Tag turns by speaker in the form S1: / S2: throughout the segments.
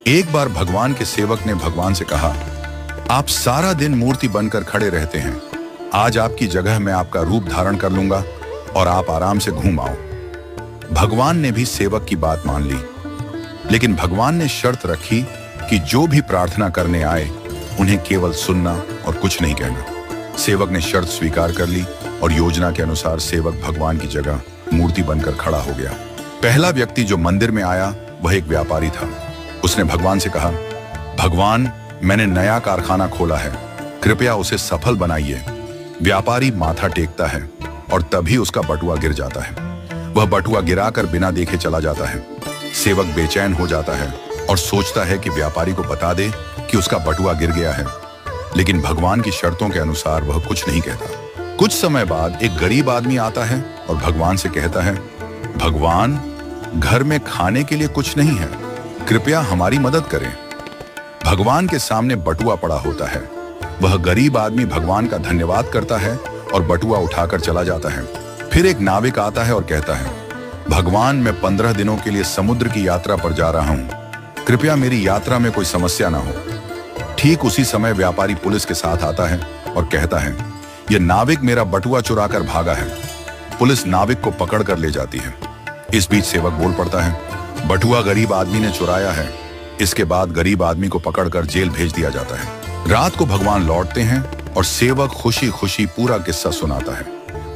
S1: एक बार भगवान के सेवक ने भगवान से कहा, आप सारा दिन मूर्ति बनकर खड़े रहते हैं, आज आपकी जगह मैं आपका रूप धारण कर लूंगा और आप आराम से घूम आओ। भगवान ने भी सेवक की बात मान ली, लेकिन भगवान ने शर्त रखी कि जो भी प्रार्थना करने आए उन्हें केवल सुनना और कुछ नहीं कहना। सेवक ने शर्त स्वीकार कर ली और योजना के अनुसार सेवक भगवान की जगह मूर्ति बनकर खड़ा हो गया। पहला व्यक्ति जो मंदिर में आया वह एक व्यापारी था। उसने भगवान से कहा, भगवान, मैंने नया कारखाना खोला है, कृपया उसे सफल बनाइए। व्यापारी माथा टेकता है और तभी उसका बटुआ गिर जाता है। वह बटुआ गिराकर बिना देखे चला जाता है। सेवक बेचैन हो जाता है और सोचता है कि व्यापारी को बता दे कि उसका बटुआ गिर गया है, लेकिन भगवान की शर्तों के अनुसार वह कुछ नहीं कहता। कुछ समय बाद एक गरीब आदमी आता है और भगवान से कहता है, भगवान, घर में खाने के लिए कुछ नहीं है, कृपया हमारी मदद करें। भगवान के सामने बटुआ पड़ा होता है। वह गरीब आदमी भगवान का धन्यवाद करता है और बटुआ उठाकर चला जाता है। फिर एक नाविक आता है और कहता है, भगवान, मैं 15 दिनों के लिए समुद्र की यात्रा पर जा रहा हूं, कृपया मेरी यात्रा में कोई समस्या ना हो। ठीक उसी समय व्यापारी पुलिस के साथ आता है और कहता है, यह नाविक मेरा बटुआ चुराकर भागा है। पुलिस नाविक को पकड़ कर ले जाती है। इस बीच सेवक बोल पड़ता है, बटुआ गरीब आदमी ने चुराया है। इसके बाद गरीब आदमी को पकड़कर जेल भेज दिया जाता है। रात को भगवान लौटते हैं और सेवक खुशी खुशी पूरा किस्सा सुनाता है।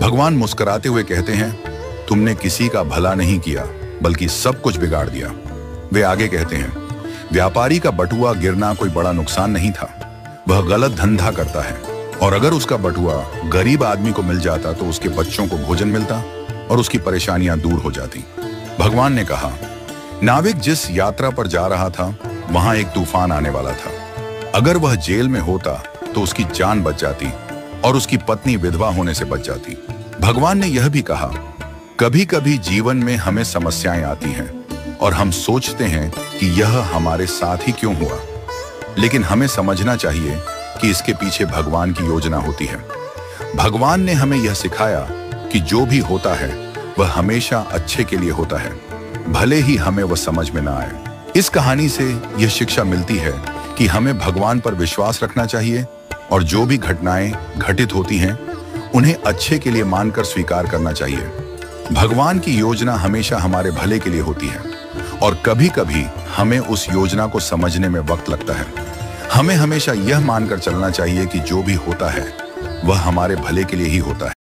S1: भगवान मुस्कुराते हुए कहते हैं, तुमने किसी का भला नहीं किया बल्कि सब कुछ बिगाड़ दिया। वे आगे कहते हैं, व्यापारी का बटुआ गिरना कोई बड़ा नुकसान नहीं था, वह गलत धंधा करता है, और अगर उसका बटुआ गरीब आदमी को मिल जाता तो उसके बच्चों को भोजन मिलता और उसकी परेशानियां दूर हो जाती। भगवान ने कहा, नाविक जिस यात्रा पर जा रहा था वहां एक तूफान आने वाला था। अगर वह जेल में होता तो उसकी जान बच जाती और उसकी पत्नी विधवा होने से बच जाती। भगवान ने यह भी कहा, कभी कभी जीवन में हमें समस्याएं आती हैं और हम सोचते हैं कि यह हमारे साथ ही क्यों हुआ, लेकिन हमें समझना चाहिए कि इसके पीछे भगवान की योजना होती है। भगवान ने हमें यह सिखाया कि जो भी होता है वह हमेशा अच्छे के लिए होता है, भले ही हमें वह समझ में ना आए। इस कहानी से यह शिक्षा मिलती है कि हमें भगवान पर विश्वास रखना चाहिए और जो भी घटनाएं घटित होती हैं उन्हें अच्छे के लिए मानकर स्वीकार करना चाहिए। भगवान की योजना हमेशा हमारे भले के लिए होती है और कभी कभी हमें उस योजना को समझने में वक्त लगता है। हमें हमेशा यह मानकर चलना चाहिए कि जो भी होता है वह हमारे भले के लिए ही होता है।